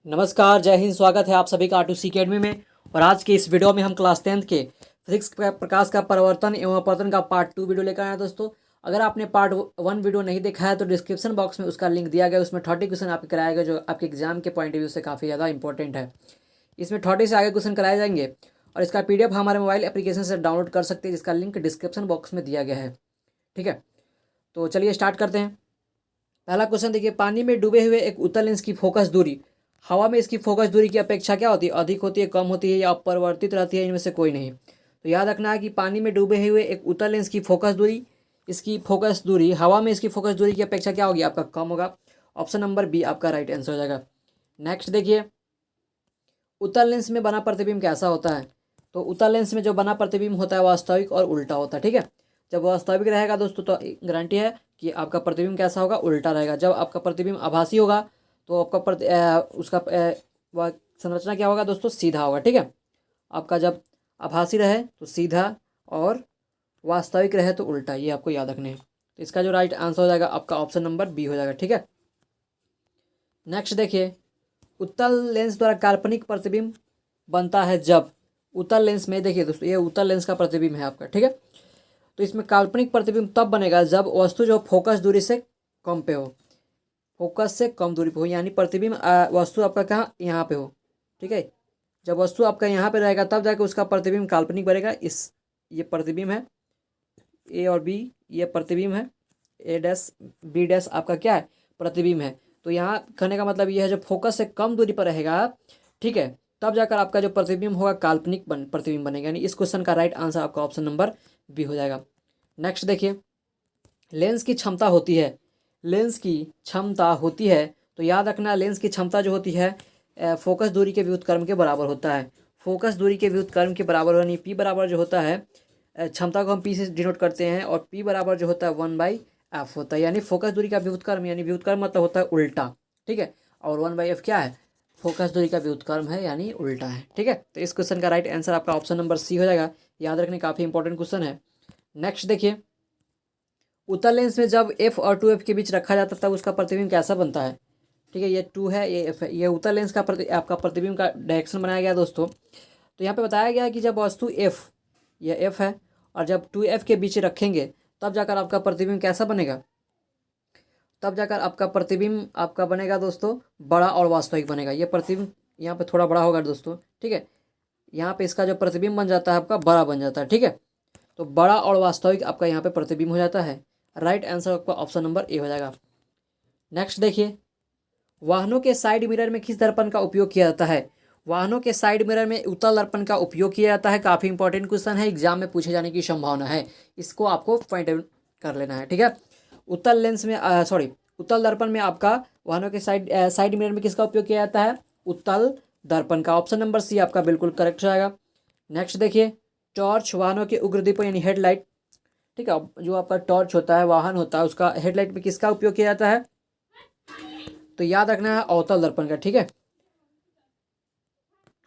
नमस्कार, जय हिंद। स्वागत है आप सभी का R2C अकेडमी में। और आज के इस वीडियो में हम क्लास 10th के फिजिक्स प्रकाश का परिवर्तन एवं अपवर्तन का पार्ट 2 वीडियो लेकर आए हैं। दोस्तों, अगर आपने पार्ट 1 वीडियो नहीं देखा है तो डिस्क्रिप्शन बॉक्स में उसका लिंक दिया गया है। उसमें 30 क्वेश्चन आपके कराया गया जो आपके एग्जाम के पॉइंट ऑफ व्यू से काफ़ी ज़्यादा इंपॉर्टेंट है। इसमें 30 से आगे क्वेश्चन कराए जाएंगे और इसका PDF हमारे मोबाइल एप्लीकेशन से डाउनलोड कर सकते हैं, जिसका लिंक डिस्क्रिप्शन बॉक्स में दिया गया है। ठीक है, तो चलिए स्टार्ट करते हैं। पहला क्वेश्चन देखिए, पानी में डूबे हुए एक उत्तल लेंस की फोकस दूरी हवा में इसकी फोकस दूरी की अपेक्षा क्या होती है? अधिक होती है, कम होती है या अपरिवर्तित रहती है? इनमें से कोई नहीं। तो याद रखना है कि पानी में डूबे हुए एक उत्तल लेंस की फोकस दूरी, इसकी फोकस दूरी हवा में इसकी फोकस दूरी की अपेक्षा क्या होगी? आपका कम होगा। ऑप्शन नंबर बी आपका राइट आंसर हो जाएगा। नेक्स्ट देखिए, उत्तल लेंस में बना प्रतिबिंब कैसा होता है? तो उत्तल लेंस में जो बना प्रतिबिंब होता है वास्तविक और उल्टा होता है। ठीक है, जब वास्तविक रहेगा दोस्तों तो गारंटी है कि आपका प्रतिबिंब कैसा होगा? उल्टा रहेगा। जब आपका प्रतिबिंब आभासी होगा तो आपका उसका वह संरचना क्या होगा दोस्तों? सीधा होगा। ठीक है, आपका जब आभासी रहे तो सीधा और वास्तविक रहे तो उल्टा, ये आपको याद रखने हैं। तो इसका जो राइट आंसर हो जाएगा आपका ऑप्शन नंबर बी हो जाएगा। ठीक है, नेक्स्ट देखिए, उत्तल लेंस द्वारा काल्पनिक प्रतिबिंब बनता है जब उत्तल लेंस में, देखिए दोस्तों ये उत्तल लेंस का प्रतिबिंब है आपका। ठीक है, तो इसमें काल्पनिक प्रतिबिंब तब बनेगा जब वस्तु जो फोकस दूरी से कम पे हो, फोकस से कम दूरी पे हो, यानी प्रतिबिंब वस्तु आपका कहाँ? यहाँ पे हो। ठीक है, जब वस्तु आपका यहाँ पे रहेगा तब जाके उसका प्रतिबिंब काल्पनिक बनेगा। ये प्रतिबिंब है ए और बी, ये प्रतिबिंब है ए डैश बी डैश, आपका क्या है? प्रतिबिंब है। तो यहाँ कहने का मतलब ये है, जो फोकस से कम दूरी पर रहेगा, ठीक है, तब जाकर आपका जो प्रतिबिंब होगा काल्पनिक प्रतिबिंब बनेगा। यानी इस क्वेश्चन का राइट आंसर आपका ऑप्शन नंबर बी हो जाएगा। नेक्स्ट देखिए, लेंस की क्षमता होती है, लेंस की क्षमता होती है, तो याद रखना लेंस की क्षमता जो होती है फोकस दूरी के व्युत्क्रम के बराबर होता है। फोकस दूरी के व्युत्क्रम के बराबर, यानी पी बराबर जो होता है, क्षमता को हम पी से डिनोट करते हैं और पी बराबर जो होता है 1/f होता है। यानी फोकस दूरी का व्युत्क्रम, यानी व्युत्क्रम मतलब होता है उल्टा। ठीक है, और 1/f क्या है? फोकस दूरी का व्युत्क्रम है, यानी उल्टा है। ठीक है, तो इस क्वेश्चन का राइट आंसर आपका ऑप्शन नंबर सी हो जाएगा। याद रखने काफ़ी इंपॉर्टेंट क्वेश्चन है। नेक्स्ट देखिए, उत्तल लेंस में जब एफ और 2f के बीच रखा जाता है तब उसका प्रतिबिंब कैसा बनता है? ठीक है, ये 2 है, ये एफ है। ये उत्तल लेंस का आपका प्रतिबिंब का डायरेक्शन बनाया गया दोस्तों। तो यहाँ पे बताया गया है कि जब वस्तु एफ, यह एफ है, और जब 2f के बीच रखेंगे तब जाकर आपका प्रतिबिंब कैसा बनेगा? तब जाकर आपका प्रतिबिंब आपका बनेगा दोस्तों बड़ा और वास्तविक बनेगा। ये प्रतिबिंब यहाँ पे थोड़ा बड़ा होगा दोस्तों। ठीक है, यहाँ पे इसका जो प्रतिबिंब बन जाता है आपका बड़ा बन जाता है। ठीक है, तो बड़ा और वास्तविक आपका यहाँ पे प्रतिबिंब हो जाता है। राइट आंसर आपका ऑप्शन नंबर ए हो जाएगा। नेक्स्ट देखिए, वाहनों के साइड मिरर में किस दर्पण का उपयोग किया जाता है? वाहनों के साइड मिरर में उत्तल दर्पण का उपयोग किया जाता है। काफ़ी इंपॉर्टेंट क्वेश्चन है, एग्जाम में पूछे जाने की संभावना है, इसको आपको पॉइंट आउट कर लेना है। ठीक है, उत्तल लेंस में उत्तल दर्पण में आपका वाहनों के साइड मिरर में किसका उपयोग किया जाता है? उत्तल दर्पण का। ऑप्शन नंबर सी आपका बिल्कुल करेक्ट हो जाएगा। नेक्स्ट देखिए, टॉर्च वाहनों के उग्रदीपक यानी हेडलाइट, ठीक है, जो आपका टॉर्च होता है, वाहन होता है, उसका हेडलाइट में किसका उपयोग किया जाता है? तो याद रखना है अवतल दर्पण का। ठीक है,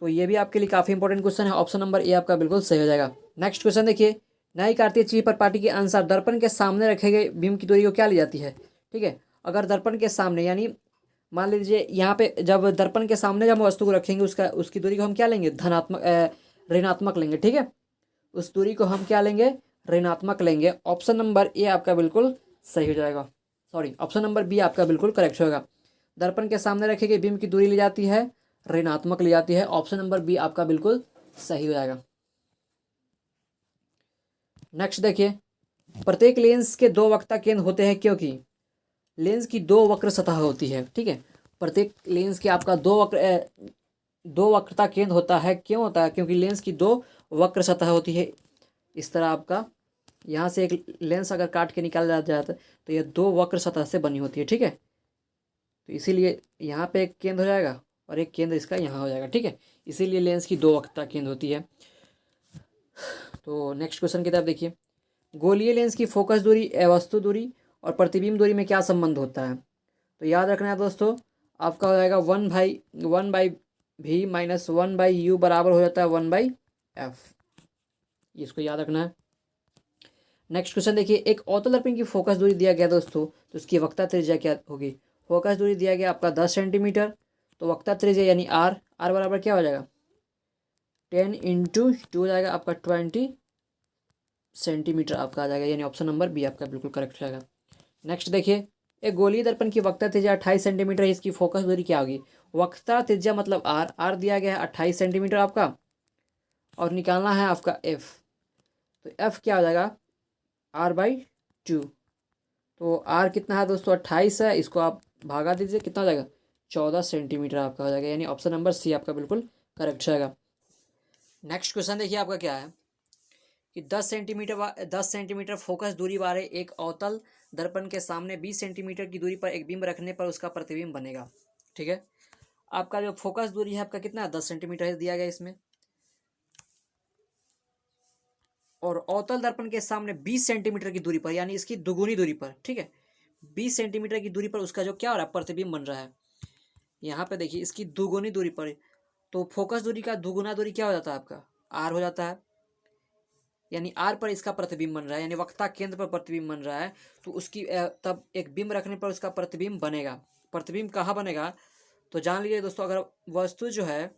तो ये भी आपके लिए काफ़ी इंपॉर्टेंट क्वेश्चन है। ऑप्शन नंबर ए आपका बिल्कुल सही हो जाएगा। नेक्स्ट क्वेश्चन देखिए, नई कार्तीय चीज पर पार्टी के अनुसार दर्पण के सामने रखे गए बिंब की दूरी को क्या ली जाती है? ठीक है, अगर दर्पण के सामने, यानी मान लीजिए यहाँ पे जब दर्पण के सामने जब हम वस्तु को रखेंगे उसकी दूरी को हम क्या लेंगे? ऋणात्मक लेंगे। ठीक है, उस दूरी को हम क्या लेंगे? ऋणात्मक लेंगे। ऑप्शन नंबर ए आपका बिल्कुल सही हो जाएगा। ऑप्शन नंबर बी आपका बिल्कुल करेक्ट होगा। दर्पण के सामने रखे गए बिंब की दूरी ली जाती है, ऋणात्मक ली जाती है। ऑप्शन नंबर बी आपका बिल्कुल सही हो जाएगा। नेक्स्ट देखिए, प्रत्येक लेंस के 2 वक्रता केंद्र होते हैं क्योंकि लेंस की 2 वक्र सतह होती है। ठीक है, प्रत्येक लेंस के आपका 2 वक्रता केंद्र होता है। क्यों होता है? क्योंकि लेंस की 2 वक्र सतह होती है। इस तरह आपका यहाँ से एक लेंस अगर काट के निकाला जाता है तो ये 2 वक्र सतह से बनी होती है। ठीक है, तो इसीलिए यहाँ पे एक केंद्र हो जाएगा और एक केंद्र इसका यहाँ हो जाएगा। ठीक है, इसीलिए लेंस की 2 वक्रता केंद्र होती है। तो नेक्स्ट क्वेश्चन की तरफ देखिए, गोलीय लेंस की फोकस दूरी, वस्तु दूरी और प्रतिबिंब दूरी में क्या संबंध होता है? तो याद रखना है दोस्तों, आपका हो जाएगा 1/v माइनस 1/u बराबर हो जाता है 1/f। इसको याद रखना है। नेक्स्ट क्वेश्चन देखिए, एक अवतल दर्पण की फोकस दूरी दिया गया दोस्तों, तो उसकी वक्रता त्रिज्या क्या होगी? फोकस दूरी दिया गया आपका 10 सेंटीमीटर, तो वक्ता त्रिज्या यानी आर, आर बराबर क्या हो जाएगा 10 इंटू 2 हो जाएगा आपका 20 सेंटीमीटर आपका आ जाएगा, यानी ऑप्शन नंबर बी आपका बिल्कुल करेक्ट रहेगा। नेक्स्ट देखिए, एक गोलीय दर्पण की वक्ता त्रिज्या 28 सेंटीमीटर है, इसकी फोकस दूरी क्या होगी। वक्ता त्रिज्या मतलब आर, आर दिया गया है 28 सेंटीमीटर आपका, और निकालना है आपका एफ। तो एफ क्या हो जाएगा r/2। तो आर कितना है दोस्तों 28 है, इसको आप भागा दीजिए, कितना हो जाएगा 14 सेंटीमीटर आपका हो जाएगा, यानी ऑप्शन नंबर सी आपका बिल्कुल करेक्ट रहेगा। नेक्स्ट क्वेश्चन देखिए आपका क्या है कि 10 सेंटीमीटर फोकस दूरी वाले एक अवतल दर्पण के सामने 20 सेंटीमीटर की दूरी पर एक बिंब रखने पर उसका प्रतिबिंब बनेगा। ठीक है, आपका जो फोकस दूरी है आपका कितना है 10 सेंटीमीटर दिया गया इसमें, और अवतल दर्पण के सामने 20 सेंटीमीटर की दूरी पर, यानी इसकी दुगुनी दूरी पर, ठीक है 20 सेंटीमीटर की दूरी पर उसका जो क्या हो रहा है प्रतिबिंब बन रहा है। यहाँ पे देखिए इसकी दुगुनी दूरी पर, तो फोकस दूरी का दुगुना दूरी क्या हो जाता है आपका आर हो जाता है, यानी आर पर इसका प्रतिबिंब बन रहा है, यानी वक्ता केंद्र पर प्रतिबिंब बन रहा है, तो उसकी तब एक बिंब रखने पर उसका प्रतिबिंब बनेगा। प्रतिबिंब कहाँ बनेगा तो जान लीजिए दोस्तों, अगर वस्तु जो है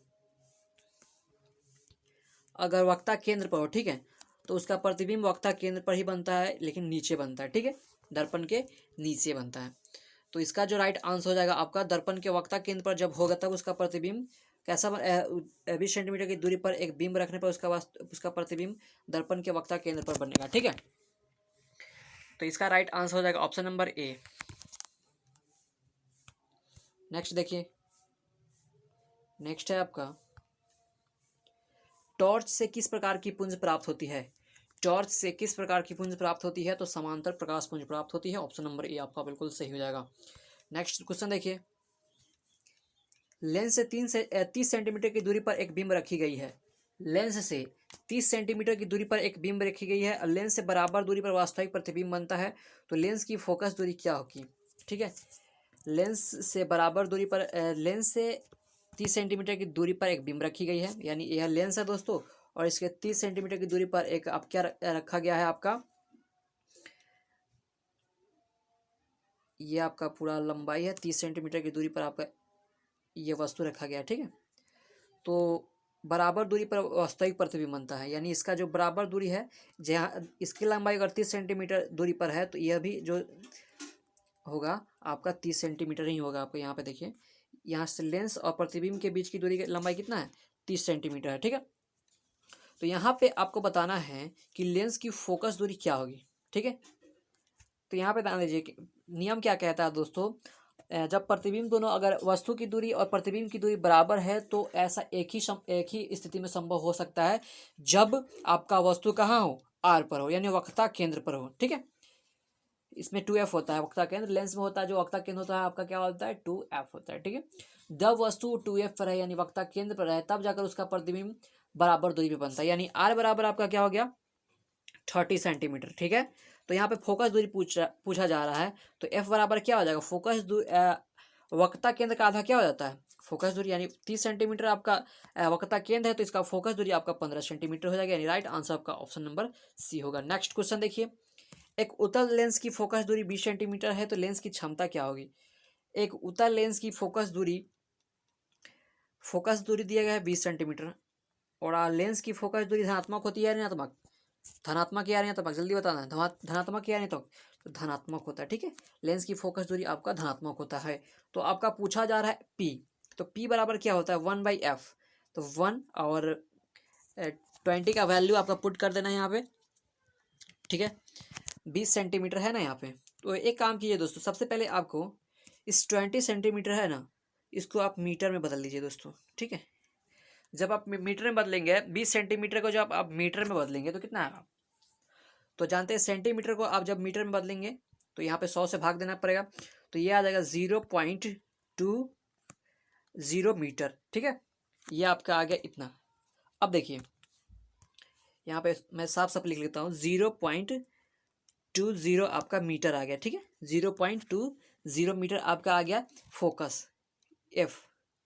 अगर वक्ता केंद्र पर हो, ठीक है, तो उसका प्रतिबिंब वक्ता केंद्र पर ही बनता है, लेकिन नीचे बनता है, ठीक है दर्पण के नीचे बनता है। तो इसका जो राइट आंसर हो जाएगा आपका दर्पण के वक्ता केंद्र पर जब होगा तब उसका प्रतिबिंब कैसा 20 सेंटीमीटर की दूरी पर एक बिंब रखने पर उसका प्रतिबिंब दर्पण के वक्ता केंद्र पर बनेगा। ठीक है, तो इसका राइट आंसर हो जाएगा ऑप्शन नंबर ए। नेक्स्ट देखिए, नेक्स्ट है आपका टॉर्च से किस प्रकार की पुंज प्राप्त होती है। टॉर्च से किस प्रकार की पुंज प्राप्त होती है, तो समांतर प्रकाश पुंज प्राप्त होती है, ऑप्शन नंबर ए आपका बिल्कुल सही हो जाएगा। नेक्स्ट क्वेश्चन देखिए, लेंस से 30 सेंटीमीटर की दूरी पर एक बिंब रखी गई है। लेंस से 30 सेंटीमीटर की दूरी पर एक बिंब रखी गई है और लेंस से बराबर दूरी पर वास्तविक प्रतिबिंब बनता है, तो लेंस की फोकस दूरी क्या होगी। ठीक है, लेंस से बराबर दूरी पर लेंस से 30 सेंटीमीटर की दूरी पर एक बिंब रखी गई है, यानी यह लेंस है दोस्तों, और इसके 30 सेंटीमीटर की दूरी पर एक आप क्या रखा गया है आपका, ये आपका पूरा लंबाई है 30 सेंटीमीटर की दूरी पर आपका ये वस्तु रखा गया है। ठीक है, तो बराबर दूरी पर वास्तविक प्रतिबिंब बनता है, यानी इसका जो बराबर दूरी है, जहाँ इसकी लंबाई अगर 30 सेंटीमीटर दूरी पर है तो यह भी जो होगा आपका 30 सेंटीमीटर ही होगा। आपको यहाँ पे देखिए, यहाँ से लेंस और प्रतिबिंब के बीच की दूरी की लंबाई कितना है 30 सेंटीमीटर है। ठीक है, तो यहाँ पे आपको बताना है कि लेंस की फोकस दूरी क्या होगी। ठीक है, तो यहाँ पे ध्यान दीजिए कि नियम क्या कहता है दोस्तों, जब प्रतिबिंब दोनों अगर वस्तु की दूरी और प्रतिबिंब की दूरी बराबर है तो ऐसा एक ही स्थिति में संभव हो सकता है जब आपका वस्तु कहाँ हो आर पर हो, यानी वक्ता केंद्र पर हो। ठीक है, इसमें 2f होता है वक्ता केंद्र, लेंस में होता है जो वक्ता केंद्र होता है आपका क्या होता है 2f होता है। ठीक है, जब वस्तु 2f पर है यानी वक्ता केंद्र पर है तब जाकर उसका प्रतिबिंब बराबर दूरी पे बनता है, यानी आर बराबर आपका क्या हो गया 30 सेंटीमीटर। ठीक है, तो यहाँ पे फोकस दूरी पूछा जा रहा है, तो एफ बराबर क्या हो जाएगा फोकस दूरी वक्ता केंद्र का आधा क्या हो जाता है फोकस दूरी, यानी 30 सेंटीमीटर आपका वक्ता केंद्र है तो इसका फोकस दूरी आपका 15 सेंटीमीटर हो जाएगा, यानी राइट आंसर आपका ऑप्शन नंबर सी होगा। नेक्स्ट क्वेश्चन देखिए, एक उत्तल लेंस की फोकस दूरी 20 सेंटीमीटर है तो लेंस की क्षमता क्या होगी। एक उत्तल लेंस की फोकस दूरी दिया गया है 20 सेंटीमीटर, और लेंस की फोकस दूरी धनात्मक होती है ऋणात्मक, धनात्मक या ऋणात्मक जल्दी बताना, धनात्मक या ऋणात्मक, तो धनात्मक होता है। ठीक है, लेंस की फोकस दूरी आपका धनात्मक होता है। तो आपका पूछा जा रहा है पी, तो पी बराबर क्या होता है 1/f, तो 1 और 20 का वैल्यू आपका पुट कर देना है यहाँ पे। ठीक है, 20 सेंटीमीटर है ना यहाँ पे, तो एक काम कीजिए दोस्तों, सबसे पहले आपको इस 20 सेंटीमीटर है ना इसको आप मीटर में बदल दीजिए दोस्तों। ठीक है, जब आप मीटर में बदलेंगे 20 सेंटीमीटर को जब आप मीटर में बदलेंगे तो कितना आएगा, तो जानते हैं सेंटीमीटर को आप जब मीटर में बदलेंगे तो यहाँ पे 100 से भाग देना पड़ेगा, तो ये आ जाएगा 0.20 मीटर। ठीक है, ये आपका आ गया इतना। अब देखिए यहाँ पे मैं साफ साफ लिख लेता हूँ 0.20 आपका मीटर आ गया। ठीक है, 0.20 मीटर आपका आ गया फोकस एफ।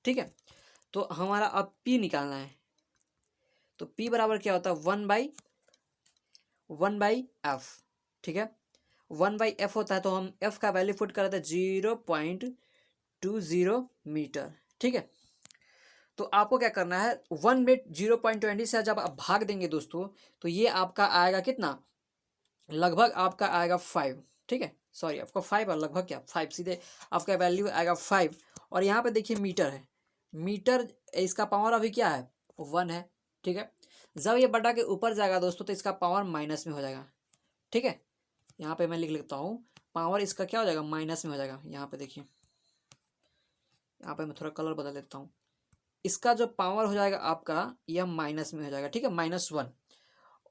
ठीक है, तो हमारा अब पी निकालना है, तो पी बराबर क्या होता है 1/f। ठीक है, 1/f होता है, तो हम f का वैल्यू पुट कर देते हैं 0.20 मीटर। ठीक है। तो आपको क्या करना है, 1 में 0.20 से जब आप भाग देंगे दोस्तों, तो ये आपका आएगा कितना, लगभग आपका आएगा 5, ठीक है, सॉरी आपका 5 और लगभग क्या 5, सीधे आपका वैल्यू आएगा 5। और यहाँ पे देखिए मीटर है, मीटर इसका पावर अभी क्या है 1 है, ठीक है। जब ये बटा के ऊपर जाएगा दोस्तों तो इसका पावर माइनस में हो जाएगा, ठीक है। यहाँ पे मैं लिख लेता हूँ, पावर इसका क्या हो जाएगा, माइनस में हो जाएगा। यहाँ पे देखिए, यहाँ पे मैं थोड़ा कलर बदल देता हूँ, इसका जो पावर हो जाएगा आपका यह माइनस में हो जाएगा, ठीक है, -1।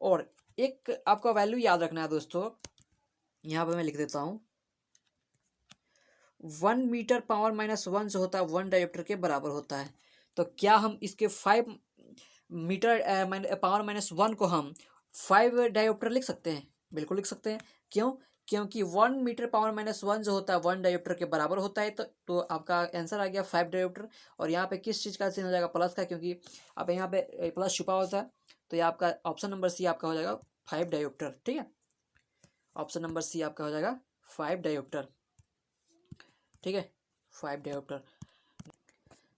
और एक आपका वैल्यू याद रखना है दोस्तों, यहाँ पे मैं लिख देता हूँ, 1 मीटर पावर -1 जो होता है 1 डायोप्टर के बराबर होता है। तो क्या हम इसके 5 मीटर पावर -1 को हम 5 डायोप्टर लिख सकते हैं? बिल्कुल लिख सकते हैं। क्यों? क्योंकि 1 मीटर पावर -1 जो होता है 1 डायोप्टर के बराबर होता है। तो आपका आंसर आ गया 5 डायोप्टर। और यहाँ पे किस चीज़ का चिन्ह हो जाएगा, प्लस का, क्योंकि अब यहाँ पे प्लस छुपा होता है। तो ये आपका ऑप्शन नंबर सी आपका हो जाएगा 5 डायोप्टर, ठीक है। ऑप्शन नंबर सी आपका हो जाएगा 5 डायोप्टर, ठीक है, 5 डायोप्टर।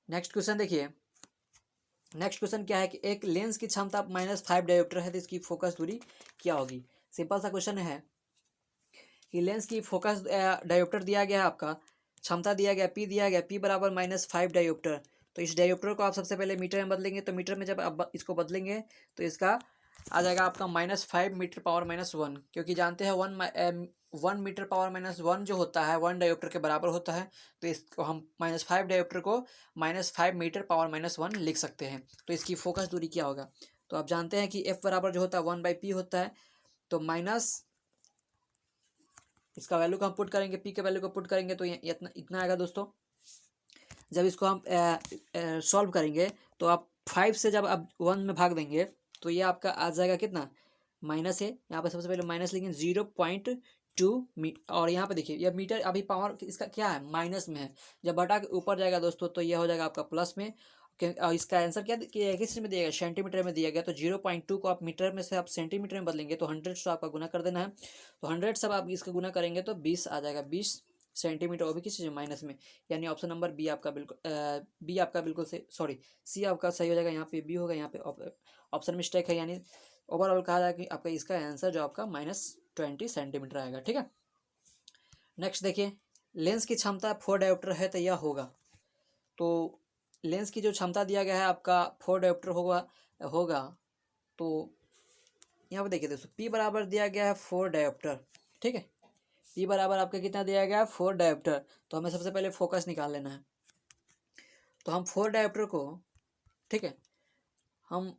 नेक्स्ट क्वेश्चन देखिए, नेक्स्ट क्वेश्चन क्या है कि एक लेंस की क्षमता -5 डायोप्टर है तो इसकी फोकस दूरी क्या होगी। सिंपल सा क्वेश्चन है कि लेंस की फोकस डायोप्टर दिया गया है, आपका क्षमता दिया गया पी दिया गया, पी बराबर -5 डायोप्टर। तो इस डायोप्टर को आप सबसे पहले मीटर में बदलेंगे, तो मीटर में जब आप इसको बदलेंगे तो इसका आ जाएगा आपका -5 मीटर पावर -1, क्योंकि जानते हैं 1 मीटर पावर -1 जो होता है 1 डायोप्टर के बराबर होता है। तो इसको हम -5 डायोप्टर को -5 मीटर पावर -1 लिख सकते हैं। तो इसकी फोकस दूरी क्या होगा, तो आप जानते हैं कि एफ बराबर जो होता है 1/p होता है। तो माइनस इसका वैल्यू को हम पुट करेंगे, पी के वैल्यू को पुट करेंगे तो इतना इतना आएगा दोस्तों। जब इसको हम सॉल्व करेंगे तो आप 5 से जब आप 1 में भाग देंगे तो ये आपका आ जाएगा कितना, माइनस है। यहाँ पे सबसे पहले माइनस लिखेंगे 0.2 और यहाँ पे देखिए यह मीटर अभी पावर इसका क्या है, माइनस में है। जब बटा के ऊपर जाएगा दोस्तों तो यह हो जाएगा आपका प्लस में। और इसका आंसर क्या किस में दिया गया, सेंटीमीटर में दिया गया। तो 0.2 को आप मीटर में से आप सेंटीमीटर में बदलेंगे तो 100 से आपका गुना कर देना है। तो 100 से आप इसका गुना करेंगे तो 20 आ जाएगा, 20 सेंटीमीटर, वो भी किस चीज़ में, माइनस में। यानी ऑप्शन नंबर बी आपका बिल्कुल से, सॉरी सी आपका सही हो जाएगा। यहाँ पे बी होगा, यहाँ पे ऑप्शन मिस्टेक है। यानी ओवरऑल कहा जाए कि आपका इसका आंसर जो आपका -20 सेंटीमीटर आएगा, ठीक है। नेक्स्ट देखिए, लेंस की क्षमता 4 डायोप्टर है तो यह होगा। तो लेंस की जो क्षमता दिया गया है आपका 4 डायोप्टर होगा। तो यहाँ पर देखिए दोस्तों, पी बराबर दिया गया है 4 डायोप्टर, ठीक है। पी बराबर आपका कितना दिया गया है, 4 डायोप्टर। तो हमें सबसे पहले फोकस निकाल लेना है। तो हम 4 डायोप्टर को, ठीक है, हम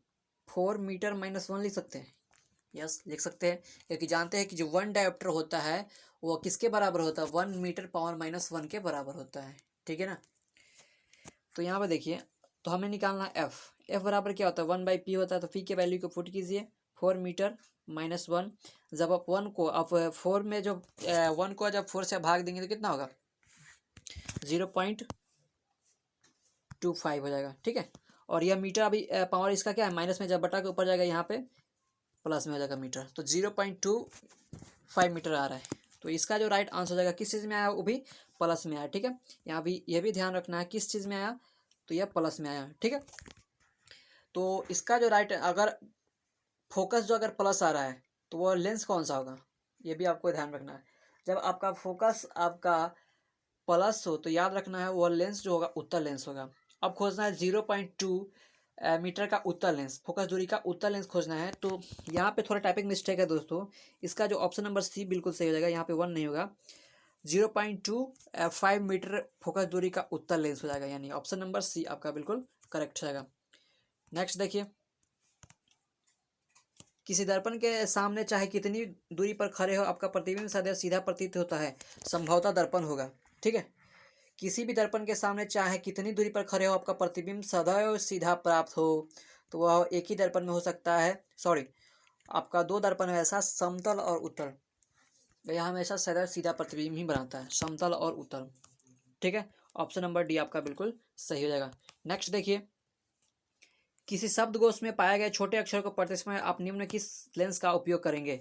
4 मीटर -1 लिख सकते हैं। यस, लिख सकते हैं, क्योंकि जानते हैं कि जो 1 डायोप्टर होता है वो किसके बराबर होता है, 1 मीटर पावर -1 के बराबर होता है, ठीक है ना। तो यहाँ पे देखिए, तो हमें निकालना एफ बराबर क्या होता है, 1/p होता है। तो पी के वैल्यू को पुट कीजिए, 4 मीटर -1। जब आप 1 को आप 4 में जो 1 को जब 4 से भाग देंगे तो कितना होगा, 0.25 हो जाएगा, ठीक है। और यह मीटर अभी पावर इसका क्या है, माइनस में, जब बटा के ऊपर जाएगा यहाँ पे प्लस में हो जाएगा मीटर। तो 0.25 मीटर आ रहा है। तो इसका जो राइट आंसर हो जाएगा, किस चीज़ में आया, वो भी प्लस में आया, ठीक है। यहाँ भी यह भी ध्यान रखना है किस चीज़ में आया, तो यह प्लस में आया, ठीक है। तो इसका जो राइट, अगर फोकस जो अगर प्लस आ रहा है तो वो लेंस कौन सा होगा, ये भी आपको ध्यान रखना है। जब आपका फोकस आपका प्लस हो तो याद रखना है वो लेंस जो होगा उत्तल लेंस होगा। अब खोजना है 0.2 मीटर का उत्तल लेंस, फोकस दूरी का उत्तल लेंस खोजना है। तो यहाँ पे थोड़ा टाइपिंग मिस्टेक है दोस्तों। इसका जो ऑप्शन नंबर सी बिल्कुल सही हो जाएगा, यहाँ पे 1 नहीं होगा। 0.25 मीटर फोकस दूरी का उत्तल लेंस हो जाएगा, यानी ऑप्शन नंबर सी आपका बिल्कुल करेक्ट हो जाएगा। नेक्स्ट देखिए, किसी दर्पण के सामने चाहे कितनी दूरी पर खड़े हो आपका प्रतिबिंब सदैव सीधा प्रतीत होता है, संभवतः दर्पण होगा, ठीक है। किसी भी दर्पण के सामने चाहे कितनी दूरी पर खड़े हो आपका प्रतिबिंब सदैव सीधा प्राप्त हो, तो वह एक ही दर्पण में हो सकता है। सॉरी, आपका 2 दर्पण है ऐसा, समतल और उत्तल। यह हमेशा सदैव सीधा प्रतिबिंब ही बनाता है, समतल और उत्तल, ठीक है। ऑप्शन नंबर डी आपका बिल्कुल सही हो जाएगा। नेक्स्ट देखिए, किसी शब्दकोश में पाए गए छोटे अक्षर को पढ़ते समय आप निम्न किस लेंस का उपयोग करेंगे।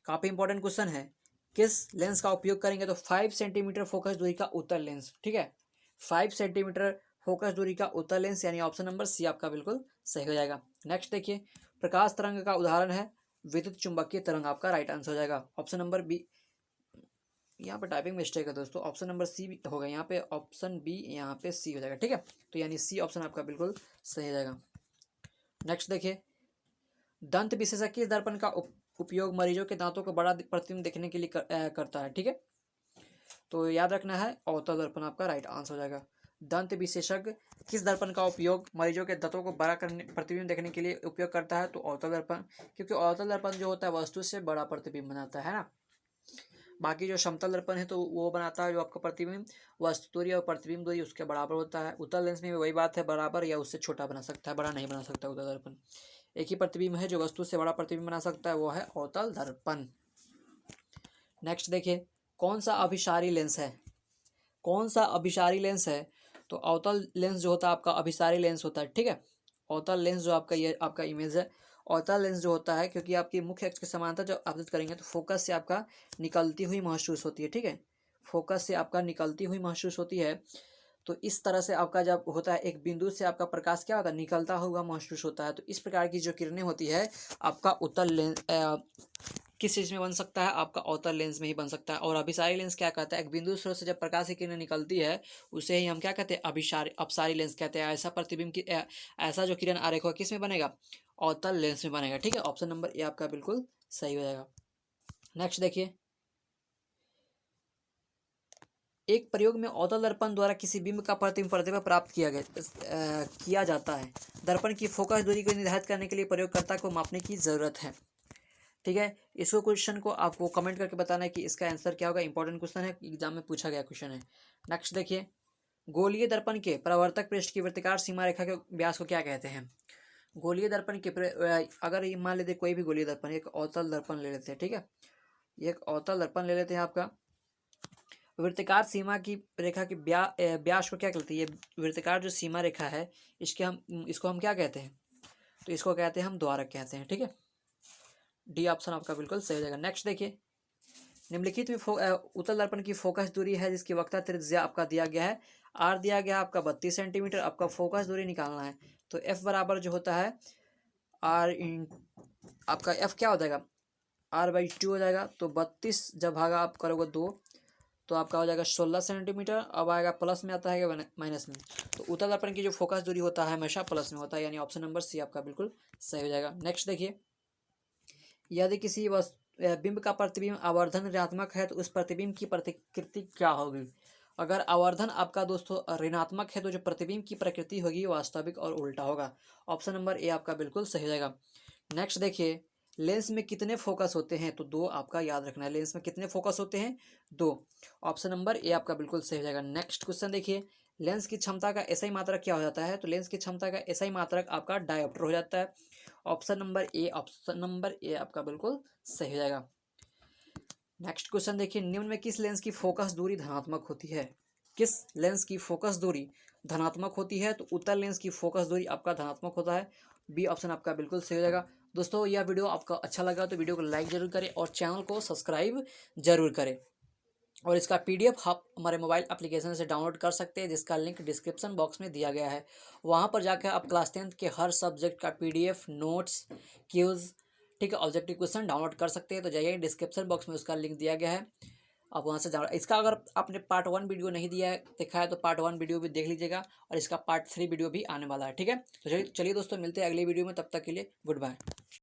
काफ़ी इंपॉर्टेंट क्वेश्चन है, किस लेंस का उपयोग करेंगे। तो 5 सेंटीमीटर फोकस दूरी का उत्तल लेंस, ठीक है। 5 सेंटीमीटर फोकस दूरी का उत्तल लेंस, यानी ऑप्शन नंबर सी आपका बिल्कुल सही हो जाएगा। नेक्स्ट देखिए, प्रकाश तरंग का उदाहरण है विद्युत चुंबकीय तरंग, आपका राइट आंसर हो जाएगा ऑप्शन नंबर बी। यहाँ पे टाइपिंग मिस्टेक है दोस्तों, ऑप्शन नंबर सी होगा, यहाँ पे ऑप्शन बी, यहाँ पे सी हो जाएगा, ठीक है। तो यानी सी ऑप्शन आपका बिल्कुल सही हो जाएगा। नेक्स्ट देखिए, दंत विशेषज्ञ किस दर्पण का उपयोग मरीजों के दांतों को बड़ा प्रतिबिंब देखने के लिए करता है, ठीक है। तो याद रखना है अवतल दर्पण आपका राइट आंसर हो जाएगा। दंत विशेषज्ञ किस दर्पण का उपयोग मरीजों के दांतों को बड़ा करने प्रतिबिंब देखने के लिए उपयोग करता है, तो अवतल दर्पण, क्योंकि अवतल दर्पण जो होता है वस्तु से बड़ा प्रतिबिंब बनाता है ना। बाकी जो समतल दर्पण है तो वो बनाता है जो आपका प्रतिबिंब वस्तु दूरी और प्रतिबिंब दूरी उसके बराबर होता है। उत्तल लेंस में भी वही बात है, बराबर या उससे छोटा बना सकता है, बड़ा नहीं बना सकता उत्तल दर्पण। एक ही प्रतिबिंब है जो वस्तु से बड़ा प्रतिबिंब बना सकता है, वो है अवतल दर्पण। नेक्स्ट देखिए, कौन सा अभिसारी लेंस है, कौन सा अभिसारी लेंस है, तो अवतल लेंस जो होता है आपका अभिसारी लेंस होता है, ठीक है। अवतल लेंस जो आपका ये आपका इमेज है, अवतल लेंस जो होता है, क्योंकि आपकी मुख्य अक्ष के समांतर जब आपतित करेंगे तो फोकस से आपका निकलती हुई महसूस होती है, ठीक है। फोकस से आपका निकलती हुई महसूस होती है। तो इस तरह से आपका जब होता है एक बिंदु से आपका प्रकाश क्या होता है, निकलता हुआ महसूस होता है। तो इस प्रकार की जो किरणें होती है आपका उत्तल लेंस किस चीज़ में बन सकता है, आपका अवतल लेंस में ही बन सकता है। और अभिसारी लेंस क्या कहता है, एक बिंदु स्रोत से जब प्रकाश की किरण निकलती है उसे ही हम क्या कहते हैं, अपसारी लेंस कहते हैं। ऐसा प्रतिबिंब की ऐसा जो किरण आरेख किस में बनेगा, अवतल लेंस में बनेगा, ठीक है। ऑप्शन नंबर ए आपका बिल्कुल सही हो जाएगा। नेक्स्ट देखिए, एक प्रयोग में अवतल दर्पण द्वारा किसी बिंब का प्रतिबिंब प्रतिभा प्राप्त किया जाता है। दर्पण की फोकस दूरी को निर्धारित करने के लिए प्रयोगकर्ता को मापने की जरूरत है, ठीक है। इसको क्वेश्चन को आपको कमेंट करके बताना है कि इसका आंसर क्या होगा। इंपॉर्टेंट क्वेश्चन है, एग्जाम में पूछा गया क्वेश्चन है। नेक्स्ट देखिए, गोलीय दर्पण के परावर्तक पृष्ठ की वृत्ताकार सीमा रेखा के व्यास को क्या कहते हैं। गोलीय दर्पण के अगर मान लेते कोई भी गोलीय दर्पण, एक अवतल दर्पण ले लेते हैं, ठीक है। एक अवतल दर्पण ले लेते हैं, आपका वृत्ताकार सीमा की रेखा की व्यास को क्या कहते हैं, ये वृत्ताकार जो सीमा रेखा है इसको हम क्या कहते हैं, तो इसको कहते हैं हम द्वारक कहते हैं, ठीक है। डी ऑप्शन आपका बिल्कुल सही हो जाएगा। नेक्स्ट देखिए, निम्नलिखित में उत्तल दर्पण की फोकस दूरी है जिसकी वक्रता त्रिज्या आपका दिया गया है, आर दिया गया है आपका 32 सेंटीमीटर। आपका फोकस दूरी निकालना है, तो एफ बराबर जो होता है आर इन आपका एफ क्या हो जाएगा, r/2 हो जाएगा। तो 32 जब भागा आप करोगे 2 तो आपका हो जाएगा 16 सेंटीमीटर। अब आएगा प्लस में आता है या माइनस में, तो उत्तल दर्पण की जो फोकस दूरी होता है हमेशा प्लस में होता है, यानी ऑप्शन नंबर सी आपका बिल्कुल सही हो जाएगा। नेक्स्ट देखिए, यदि किसी बिंब का प्रतिबिंब आवर्धन ऋणात्मक है तो उस प्रतिबिंब की प्रतिकृति क्या होगी। अगर आवर्धन आपका दोस्तों ऋणात्मक है तो जो प्रतिबिंब की प्रकृति होगी वास्तविक और उल्टा होगा। ऑप्शन नंबर ए आपका बिल्कुल सही हो जाएगा। नेक्स्ट देखिए, लेंस में कितने फोकस होते हैं, तो 2 आपका याद रखना है। लेंस में कितने फोकस होते हैं, 2। ऑप्शन नंबर ए आपका बिल्कुल सही हो जाएगा। नेक्स्ट क्वेश्चन देखिए, लेंस की क्षमता का एसआई मात्रक क्या हो जाता है, तो लेंस की क्षमता का एसआई मात्रक आपका डायोप्टर हो जाता है। ऑप्शन नंबर ए आपका बिल्कुल सही हो जाएगा। नेक्स्ट क्वेश्चन देखिए, निम्न में किस लेंस की फोकस दूरी धनात्मक होती है, किस लेंस की फोकस दूरी धनात्मक होती है, तो उत्तल लेंस की फोकस दूरी आपका धनात्मक होता है। बी ऑप्शन आपका बिल्कुल सही हो जाएगा। दोस्तों यह वीडियो आपका अच्छा लगा तो वीडियो को लाइक जरूर करें और चैनल को सब्सक्राइब जरूर करें। और इसका PDF आप हमारे मोबाइल एप्लीकेशन से डाउनलोड कर सकते हैं, जिसका लिंक डिस्क्रिप्शन बॉक्स में दिया गया है। वहाँ पर जाकर आप क्लास 10th के हर सब्जेक्ट का PDF, नोट्स, क्यूज़, ठीक है, ऑब्जेक्टिव क्वेश्चन डाउनलोड कर सकते हैं। तो जाइए, डिस्क्रिप्शन बॉक्स में उसका लिंक दिया गया है, आप वहाँ से डाउनलोड। इसका अगर आपने पार्ट 1 वीडियो नहीं देखा है तो पार्ट 1 वीडियो भी देख लीजिएगा, और इसका पार्ट 3 वीडियो भी आने वाला है, ठीक है। तो चलिए दोस्तों, मिलते हैं अगली वीडियो में, तब तक के लिए गुड बाय।